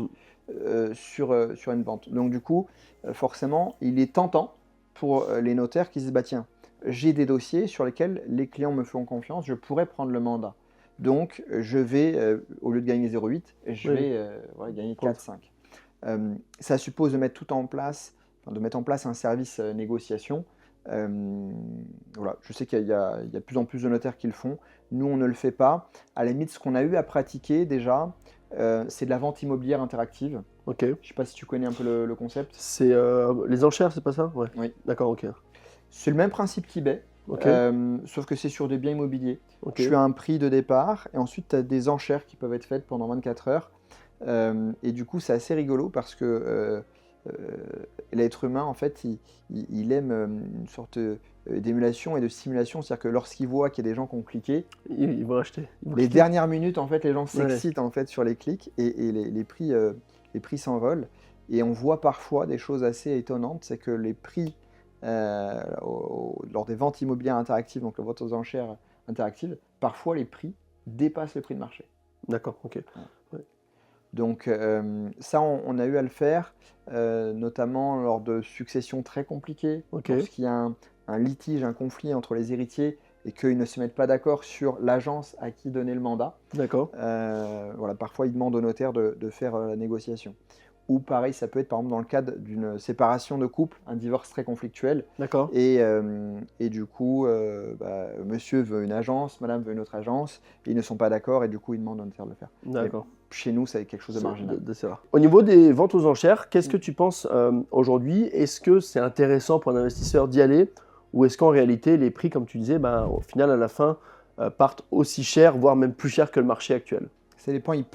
sur une vente. Donc du coup, forcément, il est tentant pour les notaires qui se disent, bah tiens, j'ai des dossiers sur lesquels les clients me font confiance, je pourrais prendre le mandat. Donc je vais, au lieu de gagner 0,8, je vais gagner 4, 5. Ça suppose de mettre tout en place, de mettre en place un service négociation. Voilà, je sais qu'il y a de plus en plus de notaires qui le font. Nous, on ne le fait pas. À la limite, ce qu'on a eu à pratiquer déjà, c'est de la vente immobilière interactive. Ok. Je ne sais pas si tu connais un peu le concept. C'est les enchères, c'est pas ça? Ouais. Oui. D'accord, ok. C'est le même principe qu'eBay, sauf que c'est sur des biens immobiliers. Ok. Tu as un prix de départ et ensuite tu as des enchères qui peuvent être faites pendant 24 heures. Et du coup, c'est assez rigolo parce que l'être humain, en fait, il aime une sorte d'émulation et de stimulation. C'est-à-dire que lorsqu'il voit qu'il y a des gens qui ont cliqué, Ils vont acheter. les dernières minutes, en fait, les gens s'excitent en fait, sur les clics et les prix s'envolent. Et on voit parfois des choses assez étonnantes, c'est que les prix lors des ventes immobilières interactives, donc les ventes aux enchères interactives, parfois les prix dépassent le prix de marché. D'accord, ok. Ouais. Donc ça, on a eu à le faire, notamment lors de successions très compliquées, lorsqu'il y a un litige, un conflit entre les héritiers et qu'ils ne se mettent pas d'accord sur l'agence à qui donner le mandat. D'accord. Voilà, parfois, ils demandent au notaire de faire la négociation. Ou pareil, ça peut être par exemple dans le cadre d'une séparation de couple, un divorce très conflictuel. D'accord. Et du coup, monsieur veut une agence, madame veut une autre agence, et ils ne sont pas d'accord, et du coup, ils demandent au notaire de le faire. D'accord. Chez nous, c'est quelque chose de marginal. C'est rare. Au niveau des ventes aux enchères, qu'est-ce que tu penses aujourd'hui? Est-ce que c'est intéressant pour un investisseur d'y aller? Ou est-ce qu'en réalité, les prix, comme tu disais, au final, à la fin, partent aussi cher, voire même plus cher que le marché actuel? Ça dépend, il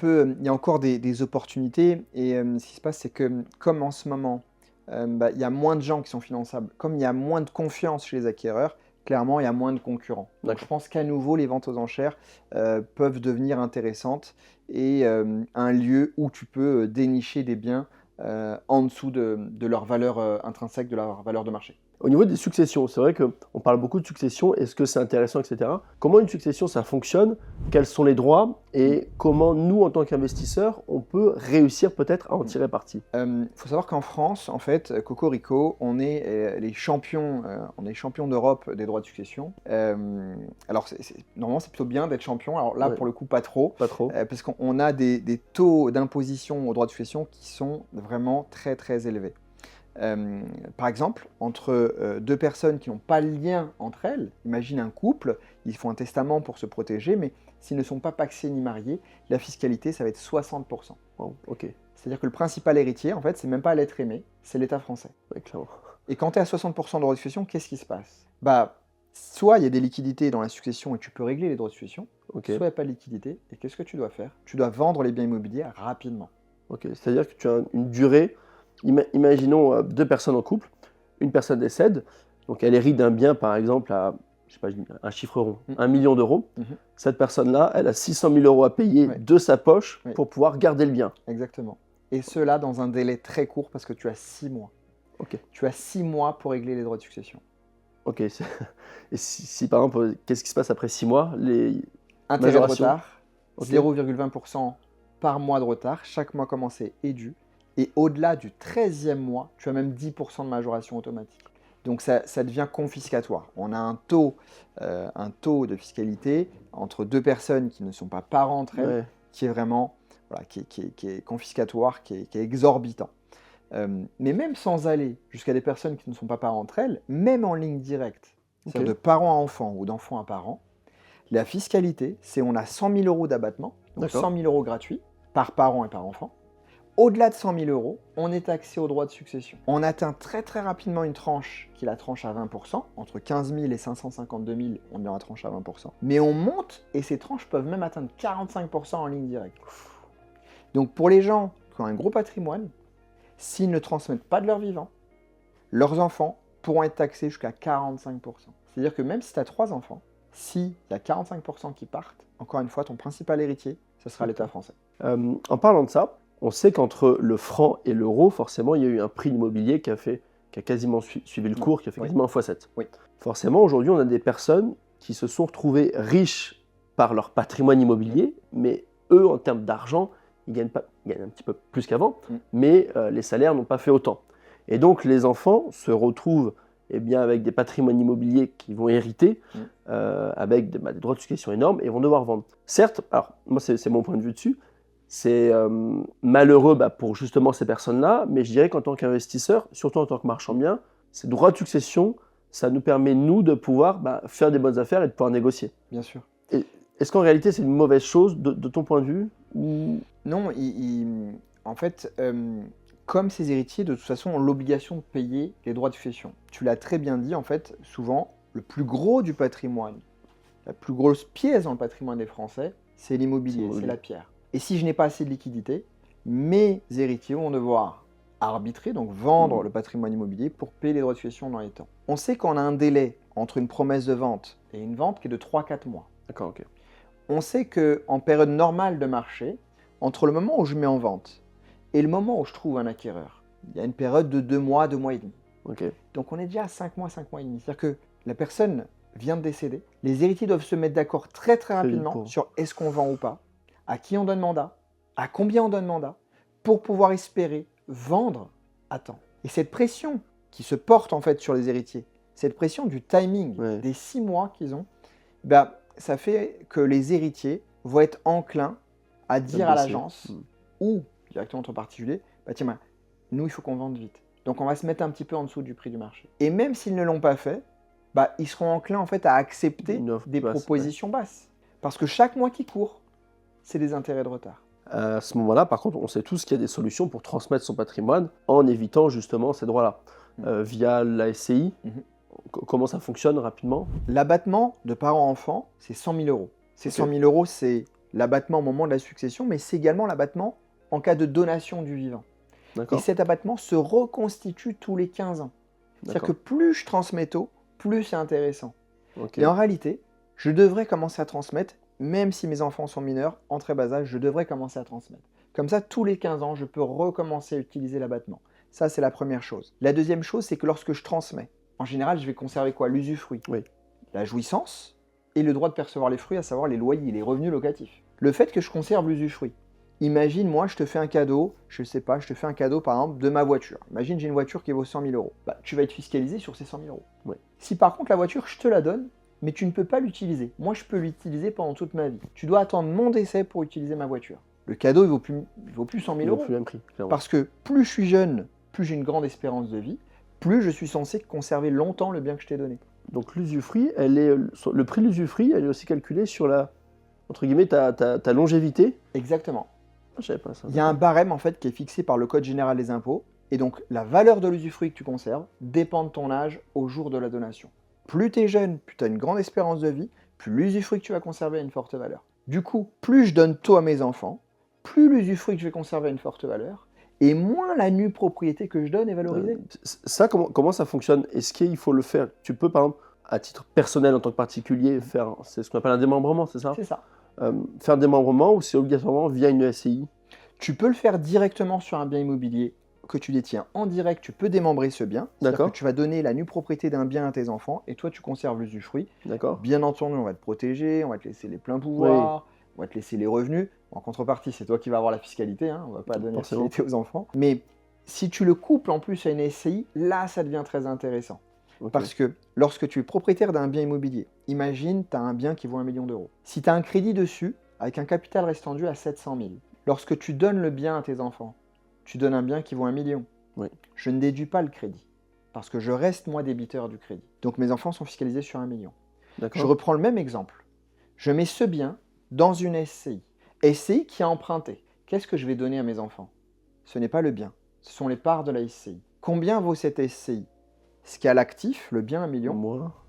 y a encore des opportunités. Et ce qui se passe, c'est que comme en ce moment, il y a moins de gens qui sont finançables, comme il y a moins de confiance chez les acquéreurs, clairement, il y a moins de concurrents. Donc, je pense qu'à nouveau, les ventes aux enchères peuvent devenir intéressantes et un lieu où tu peux dénicher des biens en dessous de leur valeur intrinsèque, de leur valeur de marché. Au niveau des successions, c'est vrai qu'on parle beaucoup de succession, est-ce que c'est intéressant, etc. Comment une succession, ça fonctionne? Quels sont les droits? Et comment nous, en tant qu'investisseurs, on peut réussir peut-être à en tirer parti? Faut savoir qu'en France, en fait, Cocorico, on est les champions, d'Europe des droits de succession. Alors, normalement, c'est plutôt bien d'être champion. Alors là, pour le coup, pas trop. Pas trop. Parce qu'on a des taux d'imposition aux droits de succession qui sont vraiment très, très élevés. Par exemple, entre deux personnes qui n'ont pas de lien entre elles, imagine un couple, ils font un testament pour se protéger, mais s'ils ne sont pas pacsés ni mariés, la fiscalité, ça va être 60%. Wow, ok. C'est-à-dire que le principal héritier, en fait, c'est même pas l'être aimé, c'est l'État français. Ouais, clairement. Et quand tu es à 60% de droits de succession, qu'est-ce qui se passe? Soit il y a des liquidités dans la succession et tu peux régler les droits de succession, soit il n'y a pas de liquidité, et qu'est-ce que tu dois faire? Tu dois vendre les biens immobiliers rapidement. Ok, c'est-à-dire que tu as une durée. Imaginons deux personnes en couple, une personne décède, donc elle hérite d'un bien par exemple à, je sais pas, un chiffre rond, 1 million d'euros. Cette personne-là, elle a 600 000 euros à payer de sa poche pour pouvoir garder le bien. Exactement. Et cela dans un délai très court parce que tu as 6 mois. Tu as 6 mois pour régler les droits de succession. Ok. Et si par exemple, qu'est-ce qui se passe après 6 mois? Intérêt de retard, 0,20% par mois de retard, chaque mois commencé est dû. Et au-delà du 13e mois, tu as même 10% de majoration automatique. Donc ça devient confiscatoire. On a un taux de fiscalité entre deux personnes qui ne sont pas parents entre elles, qui est vraiment qui est confiscatoire, qui est exorbitant. Mais même sans aller jusqu'à des personnes qui ne sont pas parents entre elles, même en ligne directe, c'est-à-dire de parents à enfants ou d'enfants à parents, la fiscalité, c'est on a 100 000 euros d'abattement, donc 100 000 euros gratuits par parent et par enfant. Au-delà de 100 000 euros, on est taxé aux droits de succession. On atteint très très rapidement une tranche qui est la tranche à 20%. Entre 15 000 et 552 000, on est dans la tranche à 20%. Mais on monte et ces tranches peuvent même atteindre 45% en ligne directe. Donc pour les gens qui ont un gros patrimoine, s'ils ne transmettent pas de leur vivant, leurs enfants pourront être taxés jusqu'à 45%. C'est-à-dire que même si tu as 3 enfants, s'il y a 45% qui partent, encore une fois, ton principal héritier, ce sera l'État français. En parlant de ça, on sait qu'entre le franc et l'euro, forcément, il y a eu un prix immobilier qui a quasiment suivi le cours, qui a fait quasiment un x7. Oui. Forcément, aujourd'hui, on a des personnes qui se sont retrouvées riches par leur patrimoine immobilier, mais eux, en termes d'argent, ils gagnent un petit peu plus qu'avant, mais les salaires n'ont pas fait autant. Et donc, les enfants se retrouvent avec des patrimoines immobiliers qui vont hériter, avec des droits de succession énormes, et vont devoir vendre. Certes, alors moi c'est mon point de vue dessus, c'est malheureux pour justement ces personnes-là, mais je dirais qu'en tant qu'investisseur, surtout en tant que marchand de biens, ces droits de succession, ça nous permet, nous, de pouvoir faire des bonnes affaires et de pouvoir négocier. Bien sûr. Est-ce qu'en réalité, c'est une mauvaise chose de ton point de vue ou... Non, en fait, comme ces héritiers, de toute façon, ont l'obligation de payer les droits de succession. Tu l'as très bien dit, en fait, souvent, le plus gros du patrimoine, la plus grosse pièce dans le patrimoine des Français, c'est l'immobilier, c'est la pierre. Et si je n'ai pas assez de liquidité, mes héritiers vont devoir arbitrer, donc vendre le patrimoine immobilier pour payer les droits de succession dans les temps. On sait qu'on a un délai entre une promesse de vente et une vente qui est de 3-4 mois. D'accord, ok. On sait qu'en période normale de marché, entre le moment où je mets en vente et le moment où je trouve un acquéreur, il y a une période de 2 mois, 2 mois et demi. Okay. Donc on est déjà à 5 mois et demi. C'est-à-dire que la personne vient de décéder, les héritiers doivent se mettre d'accord très rapidement sur est-ce qu'on vend ou pas, à qui on donne mandat, à combien on donne mandat, pour pouvoir espérer vendre à temps. Et cette pression qui se porte en fait sur les héritiers, cette pression du timing, des 6 mois qu'ils ont, ça fait que les héritiers vont être enclins à dire à l'agence ou directement entre particuliers, tiens, nous il faut qu'on vende vite. Donc on va se mettre un petit peu en dessous du prix du marché. Et même s'ils ne l'ont pas fait, ils seront enclins en fait à accepter des propositions basses. Parce que chaque mois qui court, c'est des intérêts de retard. À ce moment-là, par contre, on sait tous qu'il y a des solutions pour transmettre son patrimoine en évitant justement ces droits-là. Via la SCI, comment ça fonctionne rapidement? L'abattement de parents-enfants, c'est 100 000 euros. Ces 100 000 euros, c'est l'abattement au moment de la succession, mais c'est également l'abattement en cas de donation du vivant. Et cet abattement se reconstitue tous les 15 ans. C'est-à-dire que plus je transmets tôt, plus c'est intéressant. Et en réalité, je devrais commencer à transmettre, même si mes enfants sont mineurs, en très bas âge, je devrais commencer à transmettre. Comme ça, tous les 15 ans, je peux recommencer à utiliser l'abattement. Ça, c'est la première chose. La deuxième chose, c'est que lorsque je transmets, en général, je vais conserver quoi? L'usufruit, la jouissance et le droit de percevoir les fruits, à savoir les loyers, les revenus locatifs. Le fait que je conserve l'usufruit, imagine, moi, je te fais un cadeau, je sais pas, je te fais un cadeau, par exemple, de ma voiture. Imagine, j'ai une voiture qui vaut 100 000 euros. Tu vas être fiscalisé sur ces 100 000 euros. Si par contre, la voiture, je te la donne, mais tu ne peux pas l'utiliser. Moi, je peux l'utiliser pendant toute ma vie. Tu dois attendre mon décès pour utiliser ma voiture. Le cadeau, il vaut plus 100 000 euros. Il vaut plus le même prix, clairement. Parce que plus je suis jeune, plus j'ai une grande espérance de vie, plus je suis censé conserver longtemps le bien que je t'ai donné. Donc l'usufruit, le prix de l'usufruit, elle est aussi calculée sur entre guillemets, ta longévité. Exactement. Je savais pas ça. Il y a un barème en fait qui est fixé par le Code général des impôts, et donc la valeur de l'usufruit que tu conserves dépend de ton âge au jour de la donation. Plus tu es jeune, plus tu as une grande espérance de vie, plus l'usufruit que tu vas conserver a une forte valeur. Du coup, plus je donne tôt à mes enfants, plus l'usufruit que je vais conserver a une forte valeur, et moins la nue propriété que je donne est valorisée. Ça, comment ça fonctionne? Est-ce qu'il faut le faire? Tu peux, par exemple, à titre personnel, en tant que particulier, faire, c'est ce qu'on appelle un démembrement, c'est ça? C'est ça. Faire un démembrement ou c'est obligatoirement via une SCI? Tu peux le faire directement sur un bien immobilier que tu détiens en direct, tu peux démembrer ce bien. C'est-à-dire que tu vas donner la nue propriété d'un bien à tes enfants et toi tu conserves l'usufruit. Bien entendu, on va te protéger, on va te laisser les pleins pouvoirs, on va te laisser les revenus. En contrepartie, c'est toi qui vas avoir la fiscalité, on ne va pas donner la fiscalité aux enfants. Mais si tu le couples en plus à une SCI, là ça devient très intéressant. Parce que lorsque tu es propriétaire d'un bien immobilier, imagine tu as un bien qui vaut 1 million d'euros. Si tu as un crédit dessus, avec un capital restant dû à 700 000, lorsque tu donnes le bien à tes enfants, tu donnes un bien qui vaut 1 million. Je ne déduis pas le crédit, parce que je reste moi débiteur du crédit. Donc mes enfants sont fiscalisés sur 1 million. Je reprends le même exemple. Je mets ce bien dans une SCI. SCI qui a emprunté. Qu'est-ce que je vais donner à mes enfants? Ce n'est pas le bien, ce sont les parts de la SCI. Combien vaut cette SCI? Ce qu'il y a à l'actif, le bien 1 million,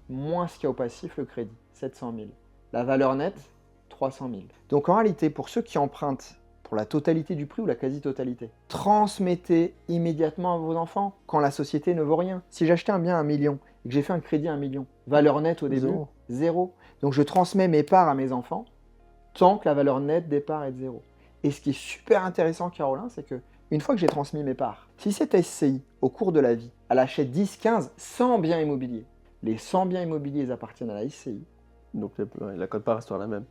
moins ce qu'il y a au passif, le crédit, 700 000. La valeur nette, 300 000. Donc en réalité, pour ceux qui empruntent pour la totalité du prix ou la quasi-totalité. Transmettez immédiatement à vos enfants quand la société ne vaut rien. Si j'achetais un bien à 1 million et que j'ai fait un crédit à 1 million, valeur nette au début, zéro. Donc je transmets mes parts à mes enfants tant que la valeur nette des parts est de zéro. Et ce qui est super intéressant, Caroline, c'est que une fois que j'ai transmis mes parts, si cette SCI, au cours de la vie, elle achète 10, 15, 100 biens immobiliers, les 100 biens immobiliers appartiennent à la SCI. Donc la quote-part restera la même.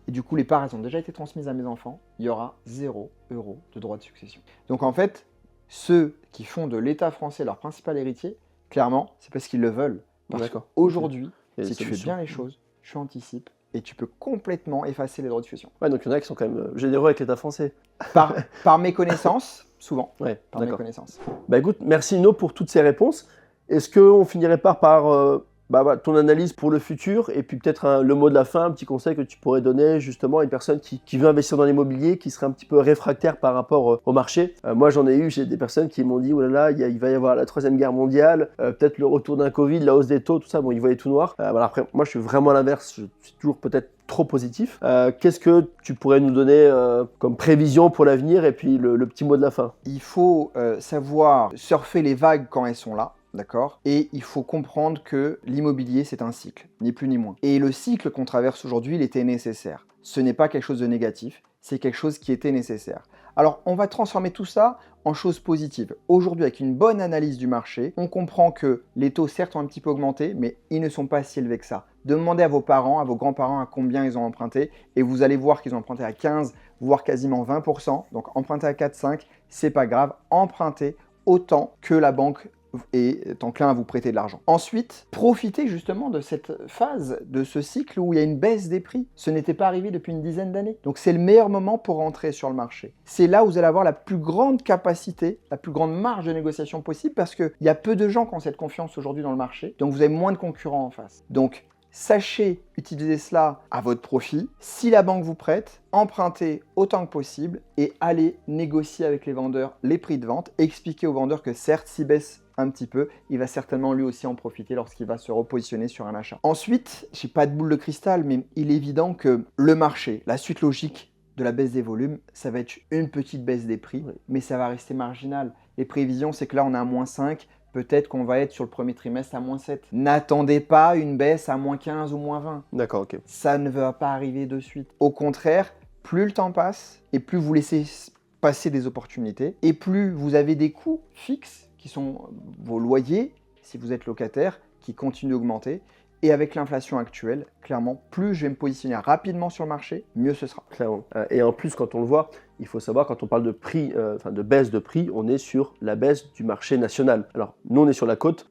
Et du coup, les parts, elles ont déjà été transmises à mes enfants. Il y aura 0 € de droit de succession. Donc en fait, ceux qui font de l'État français leur principal héritier, clairement, c'est parce qu'ils le veulent. Parce qu'aujourd'hui, si tu fais bien les choses, tu anticipes et tu peux complètement effacer les droits de succession. Ouais, donc il y en a qui sont quand même généreux avec l'État français. Par mes connaissances, souvent. Ouais, par mes connaissances. Bah écoute, merci Nino pour toutes ces réponses. Est-ce qu'on finirait par ton analyse pour le futur et puis peut-être le mot de la fin, un petit conseil que tu pourrais donner justement à une personne qui veut investir dans l'immobilier, qui serait un petit peu réfractaire par rapport au marché. Moi j'en ai eu, j'ai des personnes qui m'ont dit oh là là, il va y avoir la 3e guerre mondiale, peut-être le retour d'un Covid, la hausse des taux, tout ça, bon ils voyaient tout noir. Voilà, après moi je suis vraiment à l'inverse, je suis toujours peut-être trop positif. Qu'est-ce que tu pourrais nous donner comme prévision pour l'avenir et puis le petit mot de la fin? Il faut savoir surfer les vagues quand elles sont là. D'accord. Et il faut comprendre que l'immobilier, c'est un cycle, ni plus ni moins. Et le cycle qu'on traverse aujourd'hui, il était nécessaire. Ce n'est pas quelque chose de négatif, c'est quelque chose qui était nécessaire. Alors, on va transformer tout ça en choses positives. Aujourd'hui, avec une bonne analyse du marché, on comprend que les taux, certes, ont un petit peu augmenté, mais ils ne sont pas si élevés que ça. Demandez à vos parents, à vos grands-parents à combien ils ont emprunté, et vous allez voir qu'ils ont emprunté à 15, voire quasiment 20%. Donc, emprunter à 4, 5, c'est pas grave. Empruntez autant que la banque est enclin à vous prêter de l'argent. Ensuite, profitez justement de cette phase, de ce cycle où il y a une baisse des prix. Ce n'était pas arrivé depuis une dizaine d'années. Donc c'est le meilleur moment pour rentrer sur le marché. C'est là où vous allez avoir la plus grande capacité, la plus grande marge de négociation possible parce qu'il y a peu de gens qui ont cette confiance aujourd'hui dans le marché. Donc vous avez moins de concurrents en face. Donc sachez utiliser cela à votre profit. Si la banque vous prête, empruntez autant que possible et allez négocier avec les vendeurs les prix de vente. Expliquez aux vendeurs que certes, s'ils baissent un petit peu, il va certainement lui aussi en profiter lorsqu'il va se repositionner sur un achat. Ensuite, je n'ai pas de boule de cristal, mais il est évident que le marché, la suite logique de la baisse des volumes, ça va être une petite baisse des prix, mais ça va rester marginal. Les prévisions, c'est que là, on est à -5, peut-être qu'on va être sur le premier trimestre à -7. N'attendez pas une baisse à -15 ou -20. D'accord, ok. Ça ne va pas arriver de suite. Au contraire, plus le temps passe et plus vous laissez passer des opportunités et plus vous avez des coûts fixes qui sont vos loyers, si vous êtes locataire, qui continuent d'augmenter. Et avec l'inflation actuelle, clairement, plus je vais me positionner rapidement sur le marché, mieux ce sera. Clairement. Et en plus, quand on le voit, il faut savoir, quand on parle de prix, de baisse de prix, on est sur la baisse du marché national. Alors, nous, on est sur la côte.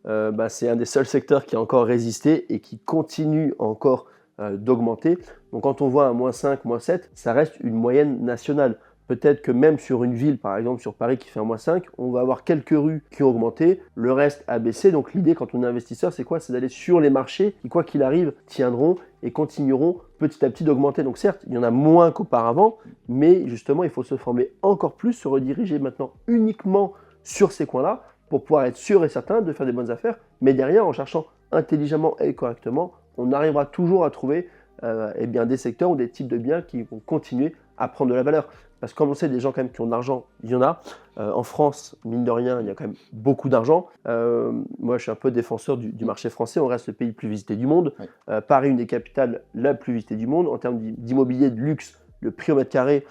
C'est un des seuls secteurs qui a encore résisté et qui continue encore d'augmenter. Donc, quand on voit un -5, -7, ça reste une moyenne nationale. Peut-être que même sur une ville, par exemple sur Paris qui fait un -5, on va avoir quelques rues qui ont augmenté, le reste a baissé. Donc l'idée quand on est investisseur, c'est quoi? C'est d'aller sur les marchés qui, quoi qu'il arrive, tiendront et continueront petit à petit d'augmenter. Donc certes, il y en a moins qu'auparavant, mais justement, il faut se former encore plus, se rediriger maintenant uniquement sur ces coins-là pour pouvoir être sûr et certain de faire des bonnes affaires. Mais derrière, en cherchant intelligemment et correctement, on arrivera toujours à trouver des secteurs ou des types de biens qui vont continuer à prendre de la valeur. Parce que comme on sait, des gens quand même qui ont de l'argent, il y en a. En France, mine de rien, il y a quand même beaucoup d'argent. Moi, je suis un peu défenseur du marché français. On reste le pays le plus visité du monde. Oui. Paris, une des capitales la plus visitée du monde. En termes d'immobilier de luxe, le prix au mètre carré,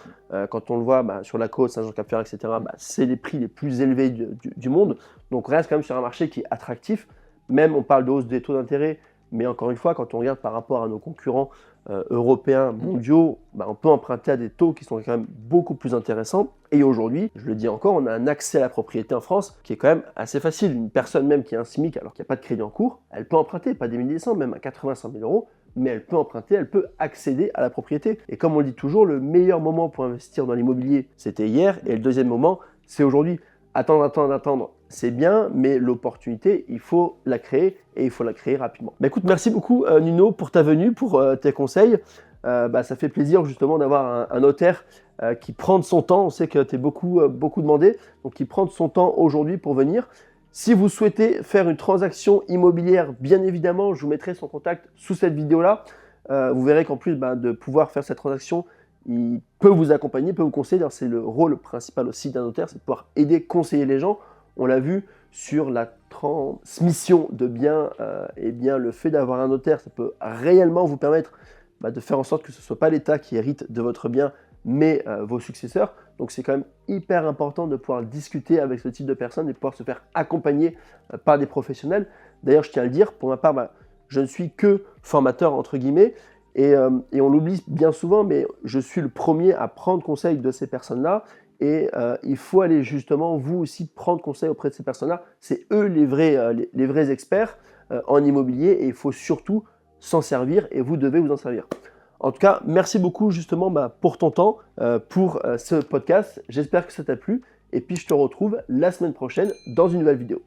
quand on le voit sur la côte, Saint-Jean-Cap-Ferrat, etc., c'est les prix les plus élevés du monde. Donc, on reste quand même sur un marché qui est attractif. Même, on parle de hausse des taux d'intérêt. Mais encore une fois, quand on regarde par rapport à nos concurrents européens, mondiaux, on peut emprunter à des taux qui sont quand même beaucoup plus intéressants. Et aujourd'hui, je le dis encore, on a un accès à la propriété en France qui est quand même assez facile. Une personne même qui a un SMIC alors qu'il n'y a pas de crédit en cours, elle peut emprunter, pas des milliers, même à 80-100 000 euros, mais elle peut emprunter, elle peut accéder à la propriété. Et comme on le dit toujours, le meilleur moment pour investir dans l'immobilier, c'était hier, et le deuxième moment, c'est aujourd'hui. Attendre, c'est bien, mais l'opportunité, il faut la créer et il faut la créer rapidement. Écoute, merci beaucoup Nino pour ta venue, pour tes conseils. Ça fait plaisir justement d'avoir un notaire qui prend de son temps. On sait que tu es beaucoup demandé, donc qui prend de son temps aujourd'hui pour venir. Si vous souhaitez faire une transaction immobilière, bien évidemment, je vous mettrai son contact sous cette vidéo-là. Vous verrez qu'en plus de pouvoir faire cette transaction, il peut vous accompagner, peut vous conseiller. C'est le rôle principal aussi d'un notaire, c'est de pouvoir aider, conseiller les gens. On l'a vu sur la transmission de biens, et bien le fait d'avoir un notaire, ça peut réellement vous permettre de faire en sorte que ce ne soit pas l'État qui hérite de votre bien, mais vos successeurs. Donc c'est quand même hyper important de pouvoir discuter avec ce type de personnes et de pouvoir se faire accompagner par des professionnels. D'ailleurs, je tiens à le dire, pour ma part, je ne suis que formateur entre guillemets, et on l'oublie bien souvent, mais je suis le premier à prendre conseil de ces personnes-là. Et il faut aller justement, vous aussi, prendre conseil auprès de ces personnes-là. C'est eux les vrais experts en immobilier, et il faut surtout s'en servir, et vous devez vous en servir. En tout cas, merci beaucoup justement pour ton temps, pour ce podcast. J'espère que ça t'a plu, et puis je te retrouve la semaine prochaine dans une nouvelle vidéo.